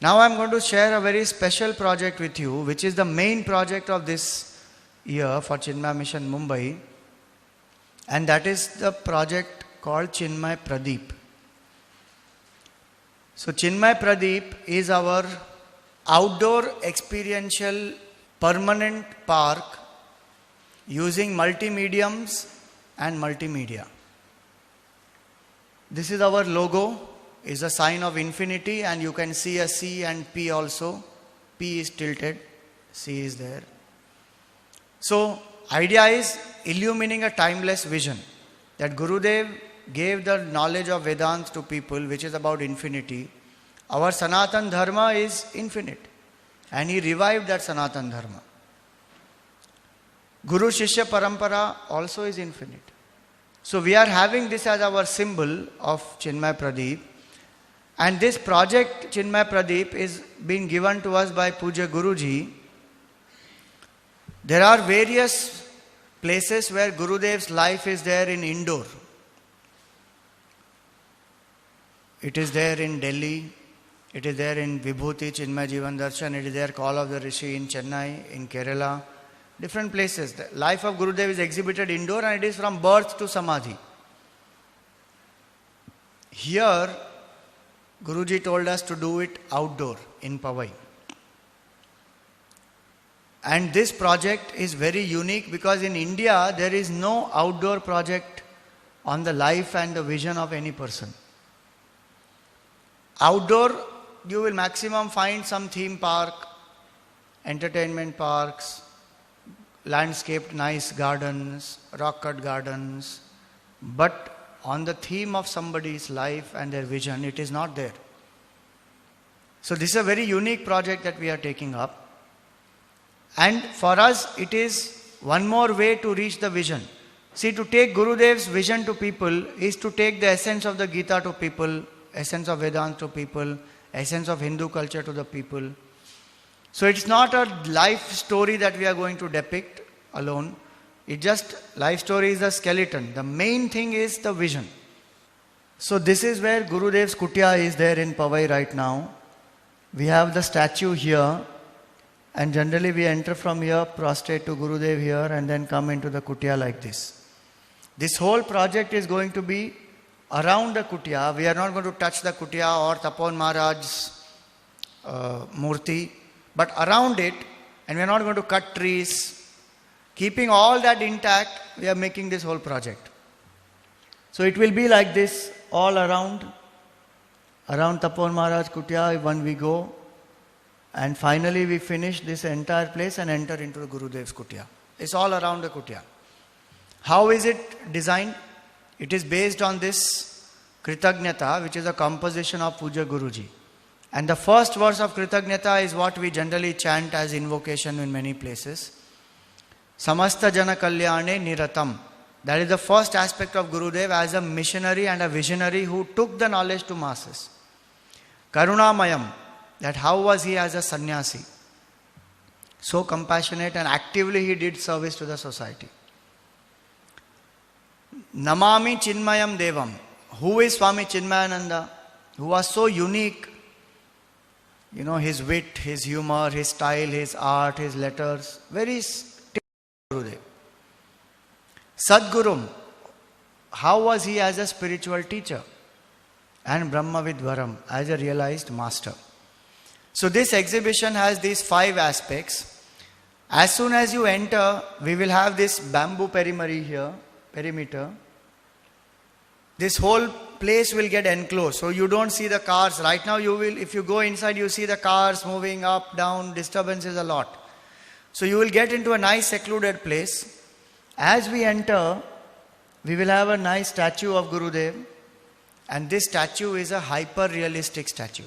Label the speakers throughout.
Speaker 1: Now I am going to share a very special project with you, which is the main project of this year for Chinmaya Mission Mumbai, and that is the project called Chinmaya Pradeep. So Chinmaya Pradeep is our outdoor experiential permanent park using multi-mediums and multimedia. This is our logo, is a sign of infinity, and you can see a C and P also. P is tilted, C is there. So idea is illumining a timeless vision that Gurudev gave the knowledge of Vedanta to people, which is about infinity. Our Sanatan Dharma is infinite, and he revived that Sanatan Dharma. Guru Shishya Parampara also is infinite. So we are having this as our symbol of Chinmaya Pradeep, and this project Chinmaya Pradeep is being given to us by Puja Guruji. There are various places where Gurudev's life is there in indoor. It is there in Delhi, it is there in Vibhuti, Chinmaya Jivan Darshan, it is there Call of the Rishi in Chennai, in Kerala, different places. The life of Gurudev is exhibited indoor, and it is from birth to Samadhi. Here, Guruji told us to do it outdoor in Powai. And this project is very unique because in India there is no outdoor project on the life and the vision of any person. Outdoor, you will maximum find some theme park, entertainment parks, landscaped nice gardens, rock cut gardens, but on the theme of somebody's life and their vision, it is not there. So this is a very unique project that we are taking up. And for us, it is one more way to reach the vision. See, to take Gurudev's vision to people is to take the essence of the Gita to people, essence of Vedanta to people, essence of Hindu culture to the people. So it's not a life story that we are going to depict alone. It just, life story is the skeleton. The main thing is the vision. So this is where Gurudev's kutiya is there in Powai right now. We have the statue here, and generally we enter from here, prostrate to Gurudev here, and then come into the kutiya like this. This whole project is going to be around the kutiya. We are not going to touch the kutiya or Tapon Maharaj's murti, but around it, and we are not going to cut trees. Keeping all that intact, we are making this whole project. So it will be like this all around Tapon Maharaj Kutiya when we go, and finally we finish this entire place and enter into the Gurudev's Kutiya. It's all around the Kutiya. How is it designed? It is based on this Kritagnyata, which is a composition of Puja Guruji. And the first verse of Kritagnyata is what we generally chant as invocation in many places. Samasta Jana Kalyane Niratam. That is the first aspect of Gurudev as a missionary and a visionary who took the knowledge to masses. Karunamayam. That how was he as a sannyasi? So compassionate, and actively he did service to the society. Namami Chinmayam Devam. Who is Swami Chinmayananda? Who was so unique. You know, his wit, his humor, his style, his art, his letters. Very Gurudev. Sadgurum. How was he as a spiritual teacher? And Brahmavidvaram, as a realized master. So this exhibition has these 5 aspects. As soon as you enter, we will have this bamboo perimeter. This whole place will get enclosed. So you don't see the cars. Right now you will, if you go inside, you see the cars moving up, down, disturbance is a lot. So you will get into a nice secluded place. As we enter, we will have a nice statue of Gurudev. And this statue is a hyper-realistic statue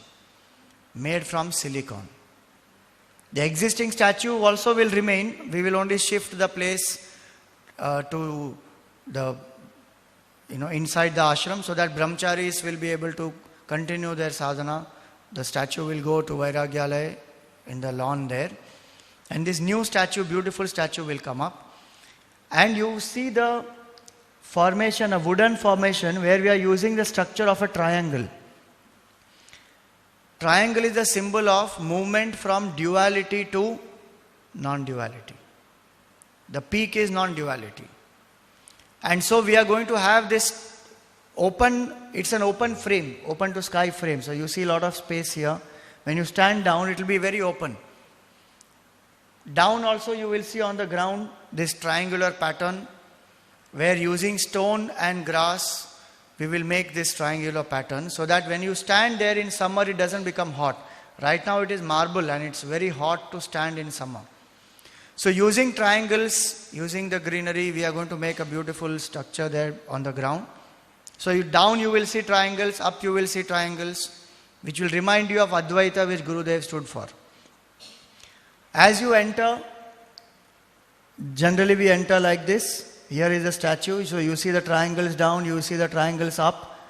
Speaker 1: made from silicon. The existing statue also will remain. We will only shift the place to the, inside the ashram, so that brahmacharis will be able to continue their sadhana. The statue will go to Vairagyalaya in the lawn there. And this new statue, beautiful statue, will come up. And you see the formation, a wooden formation, where we are using the structure of a triangle. triangle is the symbol of movement from duality to non-duality. The peak is non-duality. And so we are going to have this open, it's an open frame, open to sky frame. So you see a lot of space here. When you stand down, it will be very open. Down also you will see on the ground this triangular pattern, where using stone and grass, we will make this triangular pattern so that when you stand there in summer, it doesn't become hot. Right now it is marble and it's very hot to stand in summer. So using triangles, using the greenery, we are going to make a beautiful structure there on the ground. So down you will see triangles, up you will see triangles, which will remind you of Advaita, which Gurudev stood for. As you enter, generally we enter like this. Here is the statue, so you see the triangles down, you see the triangles up.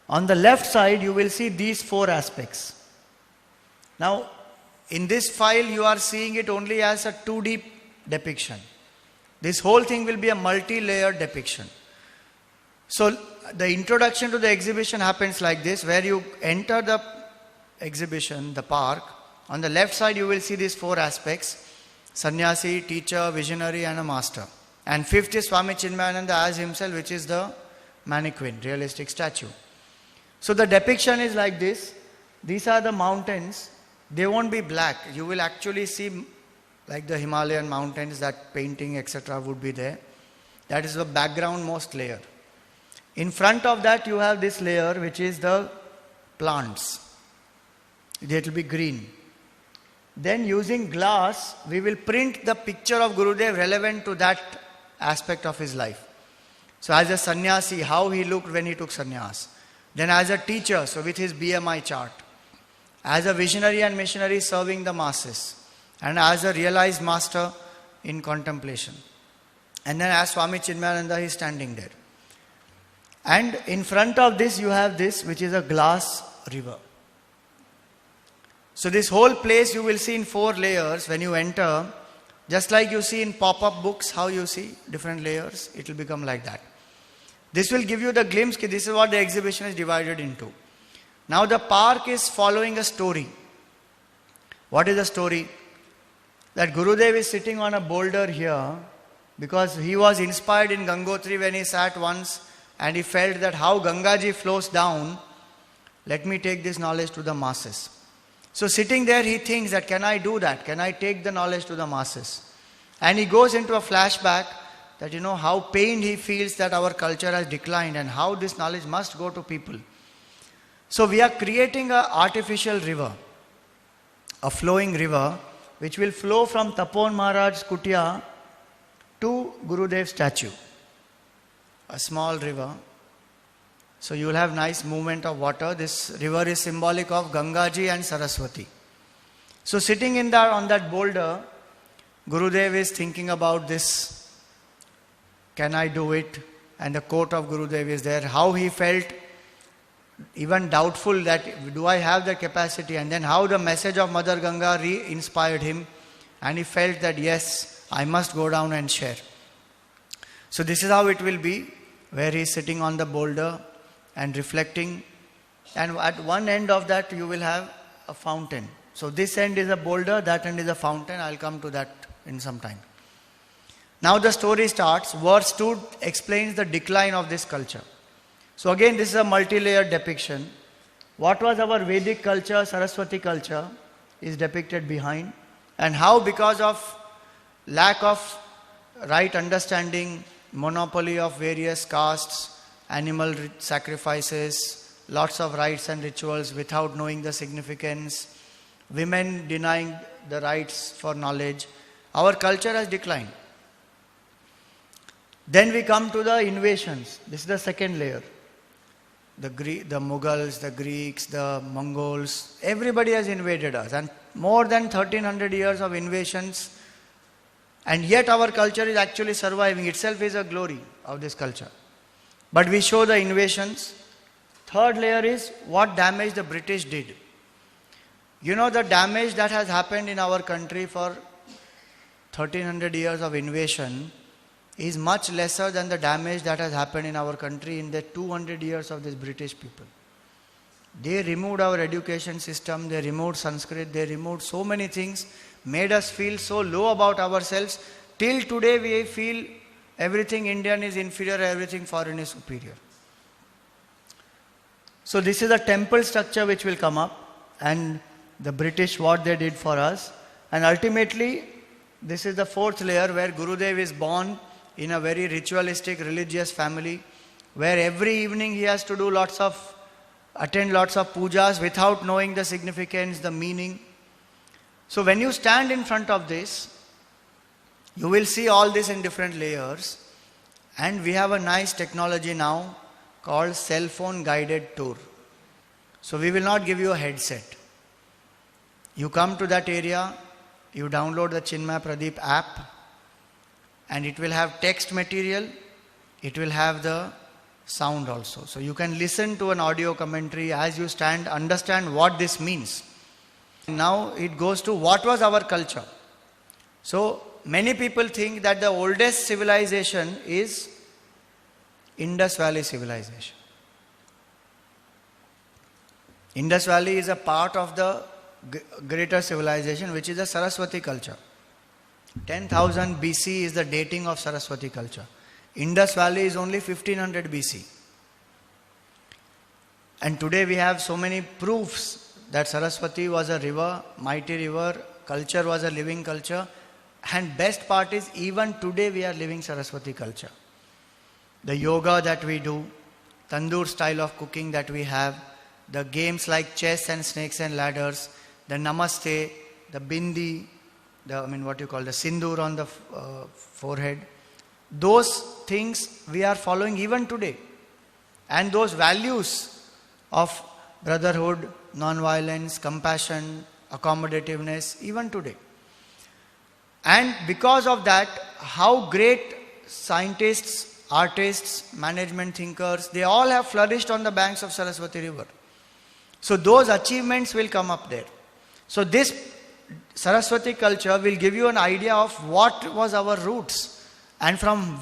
Speaker 1: On the left side, you will see these four aspects. Now, in this file, you are seeing it only as a 2D depiction. This whole thing will be a multi-layered depiction. So, the introduction to the exhibition happens like this, where you enter the exhibition, the park. On the left side, you will see these four aspects: sannyasi, teacher, visionary, and a master. And fifth is Swami Chinmayananda as himself, which is the mannequin, realistic statue. So the depiction is like this. These are the mountains. They won't be black. You will actually see like the Himalayan mountains, that painting, etc. would be there. That is the background most layer. In front of that, you have this layer, which is the plants. It will be green. Then using glass, we will print the picture of Gurudev relevant to that aspect of his life. So as a sannyasi, how he looked when he took sannyas. Then as a teacher, so with his BMI chart. As a visionary and missionary serving the masses. And as a realized master in contemplation. And then as Swami Chinmayananda, he is standing there. And in front of this, you have this, which is a glass river. So this whole place you will see in four layers when you enter. Just like you see in pop-up books, how you see different layers, it will become like that. This will give you the glimpse that this is what the exhibition is divided into. Now the park is following a story. What is the story? That Gurudev is sitting on a boulder here because he was inspired in Gangotri when he sat once and he felt that how Gangaji flows down, let me take this knowledge to the masses. So sitting there, he thinks that can I do that? Can I take the knowledge to the masses? And he goes into a flashback that how pained he feels that our culture has declined and how this knowledge must go to people. So we are creating an artificial river, a flowing river, which will flow from Tapon Maharaj's kutiya to Gurudev's statue. A small river. So you will have nice movement of water. This river is symbolic of Gangaji and Saraswati. So sitting on that boulder, Gurudev is thinking about this. Can I do it? And the quote of Gurudev is there. How he felt even doubtful that do I have the capacity? And then how the message of Mother Ganga re-inspired him. And he felt that yes, I must go down and share. So this is how it will be, where he is sitting on the boulder and reflecting, and at one end of that you will have a fountain. So this end is a boulder, that end is a fountain. I will come to that in some time. Now the story starts. Verse 2 explains the decline of this culture. So again, this is a multi-layered depiction. What was our Vedic culture, Saraswati culture, is depicted behind, and how because of lack of right understanding, monopoly of various castes, animal sacrifices, lots of rites and rituals without knowing the significance, women denying the rights for knowledge, our culture has declined. Then we come to the invasions. This is the second layer. The Mughals, the Greeks, the Mongols, everybody has invaded us, and more than 1300 years of invasions, and yet our culture is actually surviving. Itself is a glory of this culture. But we show the invasions. Third layer is what damage the British did. The damage that has happened in our country for 1300 years of invasion is much lesser than the damage that has happened in our country in the 200 years of this British people. They removed our education system, they removed Sanskrit, they removed so many things, made us feel so low about ourselves. Till today we feel everything Indian is inferior, everything foreign is superior. So this is a temple structure which will come up, and the British what they did for us. And ultimately, this is the fourth layer where Gurudev is born in a very ritualistic religious family, where every evening he has to do attend lots of pujas without knowing the significance, the meaning. So when you stand in front of this, you will see all this in different layers. And we have a nice technology now called cell phone guided tour. So we will not give you a headset. You come to that area, you download the Chinmaya Pradeep app, and it will have text material, it will have the sound also. So you can listen to an audio commentary as you stand, understand what this means. Now it goes to what was our culture. So many people think that the oldest civilization is Indus Valley civilization. Indus Valley is a part of the greater civilization, which is the Saraswati culture. 10,000 BC is the dating of Saraswati culture. Indus Valley is only 1500 BC. And today we have so many proofs that Saraswati was a river, mighty river, culture was a living culture. And best part is, even today we are living Saraswati culture. The yoga that we do, tandoor style of cooking that we have, the games like chess and snakes and ladders, the namaste, the bindi, the sindoor on the forehead. Those things we are following even today. And those values of brotherhood, non-violence, compassion, accommodativeness, even today. And because of that, how great scientists, artists, management thinkers, they all have flourished on the banks of Saraswati River. So those achievements will come up there. So this Saraswati culture will give you an idea of what was our roots, and from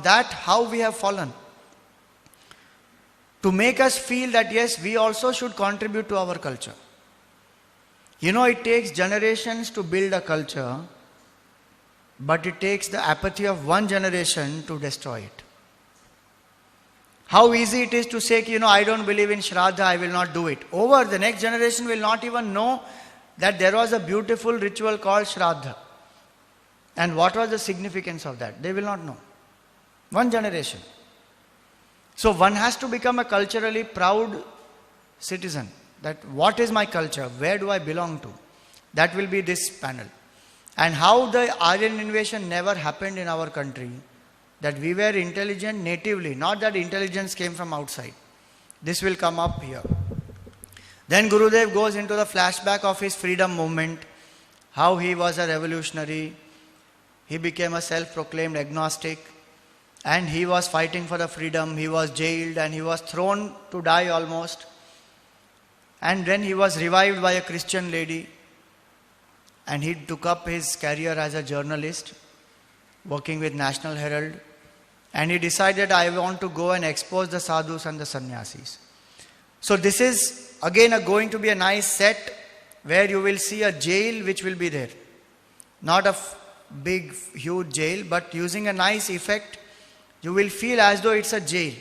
Speaker 1: that how we have fallen, to make us feel that yes, we also should contribute to our culture. It takes generations to build a culture, but it takes the apathy of one generation to destroy it. How easy it is to say, I don't believe in Shraddha, I will not do it. Over the next generation will not even know that there was a beautiful ritual called Shraddha. And what was the significance of that? They will not know. One generation. So one has to become a culturally proud citizen. That what is my culture? Where do I belong to? That will be this panel. And how the Aryan invasion never happened in our country. That we were intelligent natively, not that intelligence came from outside. This will come up here. Then Gurudev goes into the flashback of his freedom movement, how he was a revolutionary, he became a self-proclaimed agnostic, and he was fighting for the freedom, he was jailed and he was thrown to die almost. And then he was revived by a Christian lady, and he took up his career as a journalist, working with National Herald, and he decided, I want to go and expose the sadhus and the sannyasis. So this is again going to be a nice set where you will see a jail which will be there. Not a big, huge jail, but using a nice effect, you will feel as though it's a jail.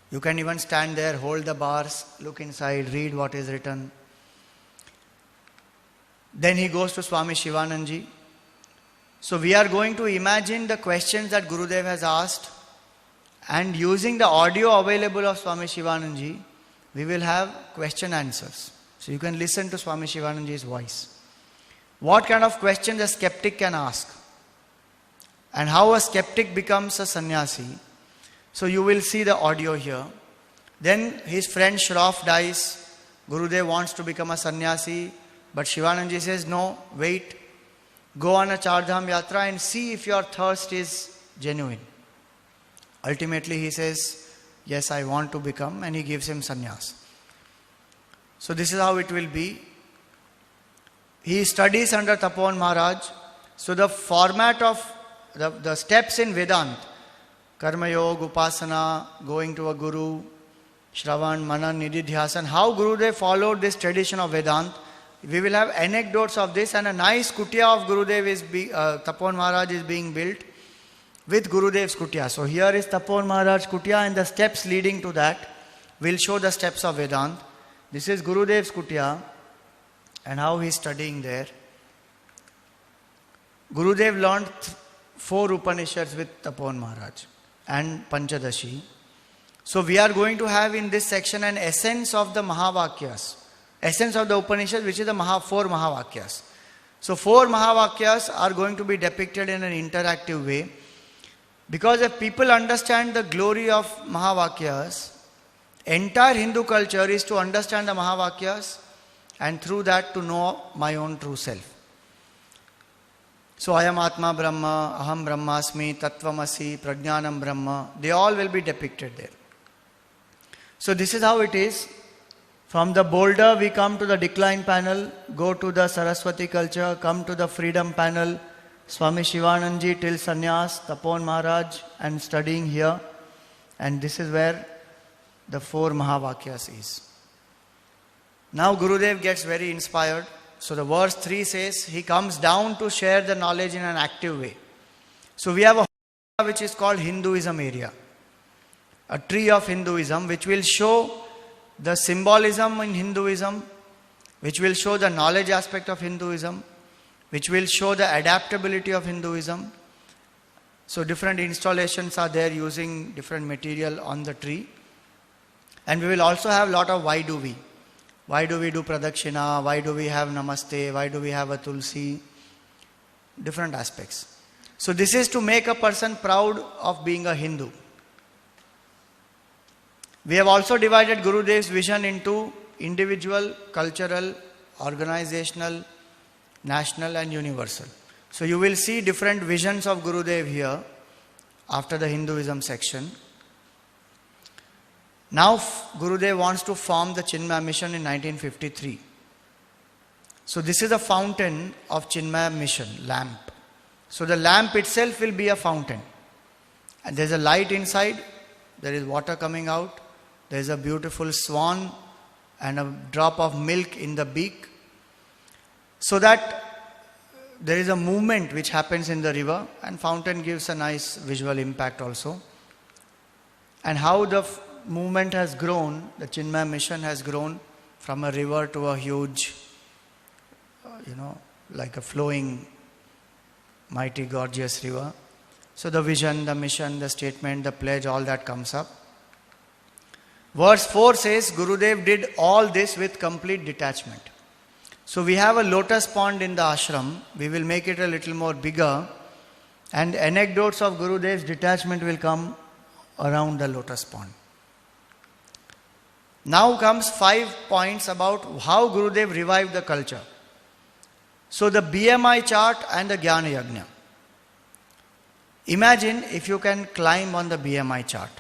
Speaker 1: You can even stand there, hold the bars, look inside, read what is written. Then he goes to Swami Shivanandaji. So we are going to imagine the questions that Gurudev has asked, and using the audio available of Swami Shivanandaji, we will have question answers. So you can listen to Swami Shivanandaji's voice. What kind of questions a skeptic can ask, and how a skeptic becomes a sannyasi. So you will see the audio here. Then his friend Shroff dies. Gurudev wants to become a sannyasi, but Shivanandaji says, no, wait. Go on a Chardham Yatra and see if your thirst is genuine. Ultimately he says, yes, I want to become, and he gives him sannyas. So this is how it will be. He studies under Tapon Maharaj. So the format of the steps in Vedanta, Karma Yoga, Upasana, going to a guru, Shravan, Manan, Nididhyasan, how Gurudev followed this tradition of Vedanta. We will have anecdotes of this, and a nice kutiya of Gurudev Tapon Maharaj is being built with Gurudev's kutiya. So here is Tapon Maharaj kutiya, and the steps leading to that will show the steps of Vedanta. This is Gurudev's kutiya and how he is studying there. Gurudev learned 4 Upanishads with Tapon Maharaj and Panchadashi. So we are going to have in this section an essence of the Mahavakyas, essence of the Upanishad, which is the 4 Mahavakyas. So 4 Mahavakyas are going to be depicted in an interactive way. Because if people understand the glory of Mahavakyas, entire Hindu culture is to understand the Mahavakyas and through that to know my own true self. So Ayam Atma Brahma, Aham Brahmasmi, Tattvamasi, Prajnanam Brahma, they all will be depicted there. So this is how it is. From the boulder we come to the decline panel, go to the Saraswati culture, come to the freedom panel, Swami Shivanandaji till Sannyas, Tapon Maharaj, and studying here. And this is where the 4 Mahavakyas is. Now Gurudev gets very inspired. So the verse 3 says, he comes down to share the knowledge in an active way. So we have a area which is called Hinduism area. A tree of Hinduism which will show the symbolism in Hinduism, which will show the knowledge aspect of Hinduism, which will show the adaptability of Hinduism. So different installations are there using different material on the tree. And we will also have a lot of why do we. Why do we do Pradakshina? Why do we have Namaste? Why do we have a Tulsi? Different aspects. So this is to make a person proud of being a Hindu. We have also divided Gurudev's vision into individual, cultural, organizational, national and universal. So you will see different visions of Gurudev here after the Hinduism section. Now Gurudev wants to form the Chinmaya Mission in 1953. So this is a fountain of Chinmaya Mission, lamp. So the lamp itself will be a fountain. And there is a light inside, there is water coming out, there is a beautiful swan and a drop of milk in the beak. So that there is a movement which happens in the river, and fountain gives a nice visual impact also. And how the movement has grown, the Chinmaya Mission has grown from a river to a huge, like a flowing, mighty, gorgeous river. So the vision, the mission, the statement, the pledge, all that comes up. Verse 4 says, Gurudev did all this with complete detachment. So we have a lotus pond in the ashram. We will make it a little more bigger. And anecdotes of Gurudev's detachment will come around the lotus pond. Now comes 5 points about how Gurudev revived the culture. So the BMI chart and the Jnana Yajna. Imagine if you can climb on the BMI chart.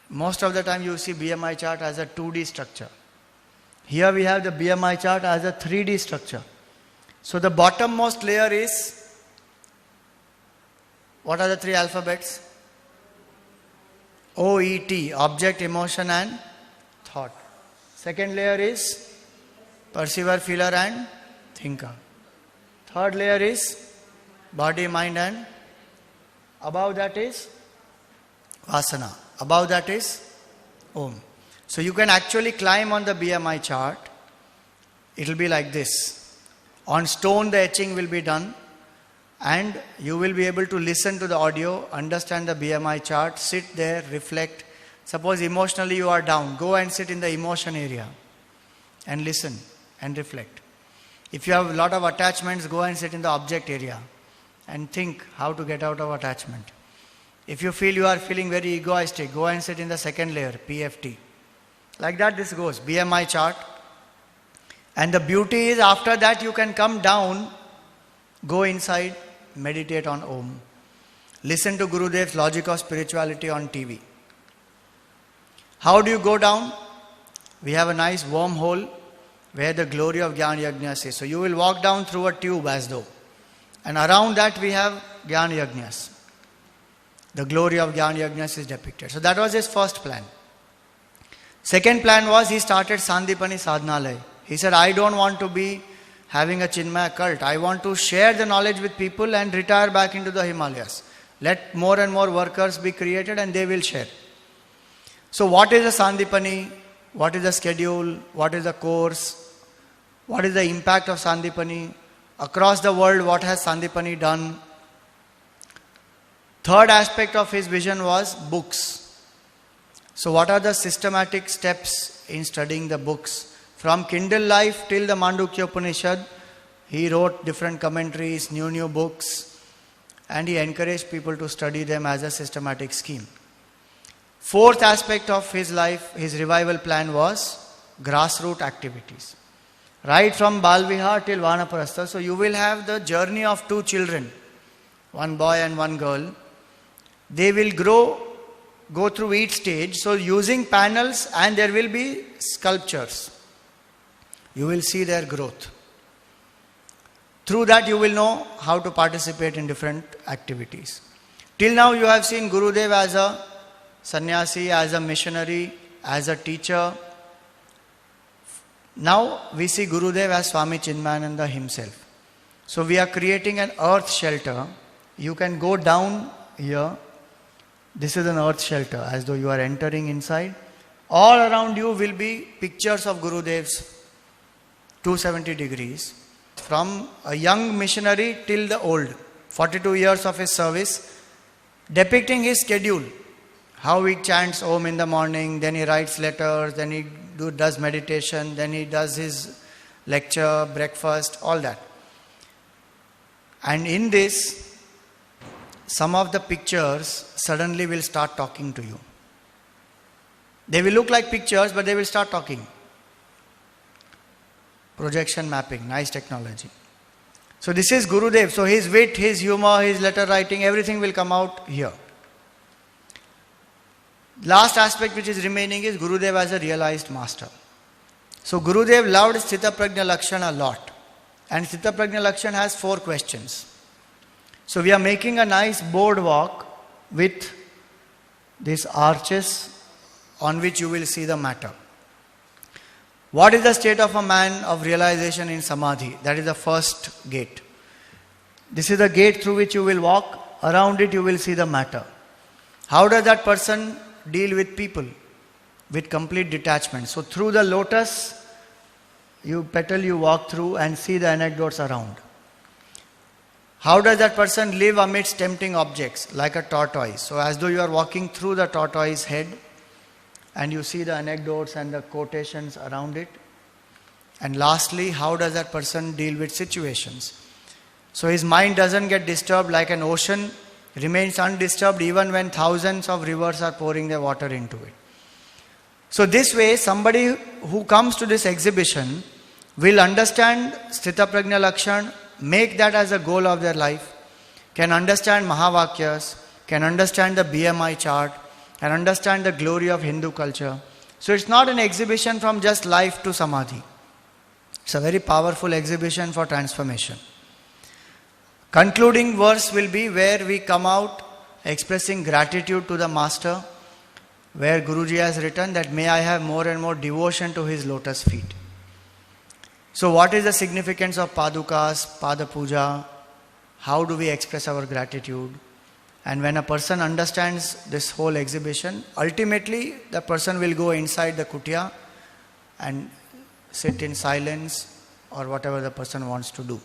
Speaker 1: Most of the time you see BMI chart as a 2D structure. Here we have the BMI chart as a 3D structure. So the bottommost layer is, what are the 3 alphabets? OET, object, emotion and thought. Second layer is perceiver, feeler and thinker. Third layer is body, mind and above that is vasana. Above that is Om. So you can actually climb on the BMI chart. It will be like this. On stone the etching will be done. And you will be able to listen to the audio, understand the BMI chart, sit there, reflect. Suppose emotionally you are down, go and sit in the emotion area and listen and reflect. If you have a lot of attachments, go and sit in the object area and think how to get out of attachment. If you feel you are feeling very egoistic, go and sit in the second layer, PFT. Like that this goes, BMI chart. And the beauty is after that you can come down, go inside, meditate on Om. Listen to Gurudev's Logic of Spirituality on TV. How do you go down? We have a nice wormhole where the glory of Jnana Yajnas is. So you will walk down through a tube as though. And around that we have Jnana Yajnas. The glory of Jnana Yajnas is depicted. So that was his first plan. Second plan was he started Sandeepany Sadhanalaya. He said, I don't want to be having a Chinmaya cult. I want to share the knowledge with people and retire back into the Himalayas. Let more and more workers be created and they will share. So what is a Sandeepany? What is the schedule? What is the course? What is the impact of Sandeepany? Across the world, what has Sandeepany done? Third aspect of his vision was books. So what are the systematic steps in studying the books? From Kindle Life till the Mandukya Upanishad, he wrote different commentaries, new books, and he encouraged people to study them as a systematic scheme. Fourth aspect of his life, his revival plan was grassroots activities. Right from Balvihar till Vanaprastha, so you will have the journey of two children, one boy and one girl. They will go through each stage, so using panels, and there will be sculptures. You will see their growth. Through that you will know how to participate in different activities. Till now you have seen Gurudev as a sannyasi, as a missionary, as a teacher. Now we see Gurudev as Swami Chinmayananda himself. So we are creating an earth shelter. You can go down here. This is an earth shelter, as though you are entering inside. All around you will be pictures of Gurudev's 270 degrees. From a young missionary till the old, 42 years of his service, depicting his schedule. How he chants Om in the morning, then he writes letters, then he does meditation, then he does his lecture, breakfast, all that. And in this, some of the pictures suddenly will start talking to you. They will look like pictures, but they will start talking. Projection mapping, nice technology. So this is Gurudev. So his wit, his humor, his letter writing, everything will come out here. Last aspect which is remaining is Gurudev as a realized master. So Gurudev loved Sthita Prajna Lakshan a lot. And Sthita Prajna Lakshan has 4 questions. So we are making a nice boardwalk with these arches on which you will see the matter. What is the state of a man of realization in Samadhi? That is the first gate. This is the gate through which you will walk. Around it you will see the matter. How does that person deal with people? With complete detachment. So through the lotus, you petal, you walk through and see the anecdotes around. How does that person live amidst tempting objects like a tortoise? So as though you are walking through the tortoise head and you see the anecdotes and the quotations around it. And lastly, how does that person deal with situations? So his mind doesn't get disturbed like an ocean, remains undisturbed even when thousands of rivers are pouring their water into it. So this way, somebody who comes to this exhibition will understand Sthita Prajna Lakshan, make that as a goal of their life, can understand Mahavakyas, can understand the BMI chart, can understand the glory of Hindu culture. So it's not an exhibition from just life to Samadhi. It's a very powerful exhibition for transformation. Concluding verse will be where we come out expressing gratitude to the Master, where Guruji has written that may I have more and more devotion to his lotus feet. So what is the significance of Padukas, Pada Puja? How do we express our gratitude? And when a person understands this whole exhibition, ultimately the person will go inside the kutiya and sit in silence or whatever the person wants to do.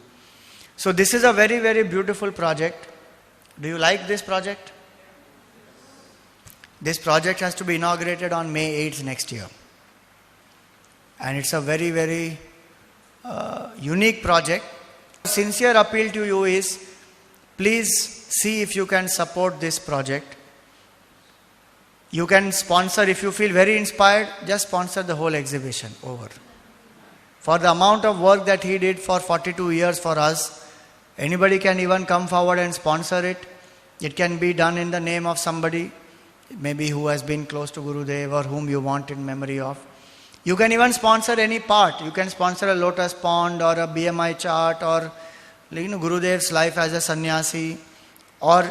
Speaker 1: So this is a very, very beautiful project. Do you like this project? This project has to be inaugurated on May 8th next year. And it's a very, very unique project. Sincere appeal to you is, please see if you can support this project. You can sponsor, if you feel very inspired, just sponsor the whole exhibition over. For the amount of work that he did for 42 years for us, anybody can even come forward and sponsor it. It can be done in the name of somebody, maybe who has been close to Gurudev or whom you want in memory of. You can even sponsor any part. You can sponsor a lotus pond or a BMI chart or Gurudev's life as a sannyasi or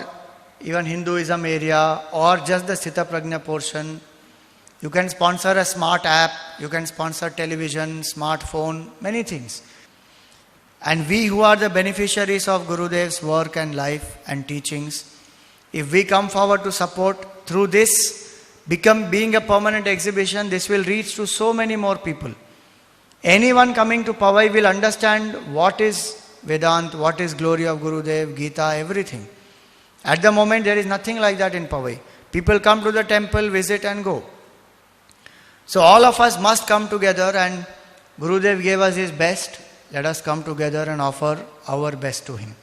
Speaker 1: even Hinduism area or just the Sthita Prajna portion You can sponsor a smart app, you can sponsor television, smartphone, many things. And we who are the beneficiaries of Gurudev's work and life and teachings, if we come forward to support through this, being a permanent exhibition, this will reach to so many more people. Anyone coming to Powai will understand what is Vedanta, what is glory of Gurudev, Gita, everything. At the moment there is nothing like that in Powai. People come to the temple, visit and go. So all of us must come together, and Gurudev gave us his best. Let us come together and offer our best to him.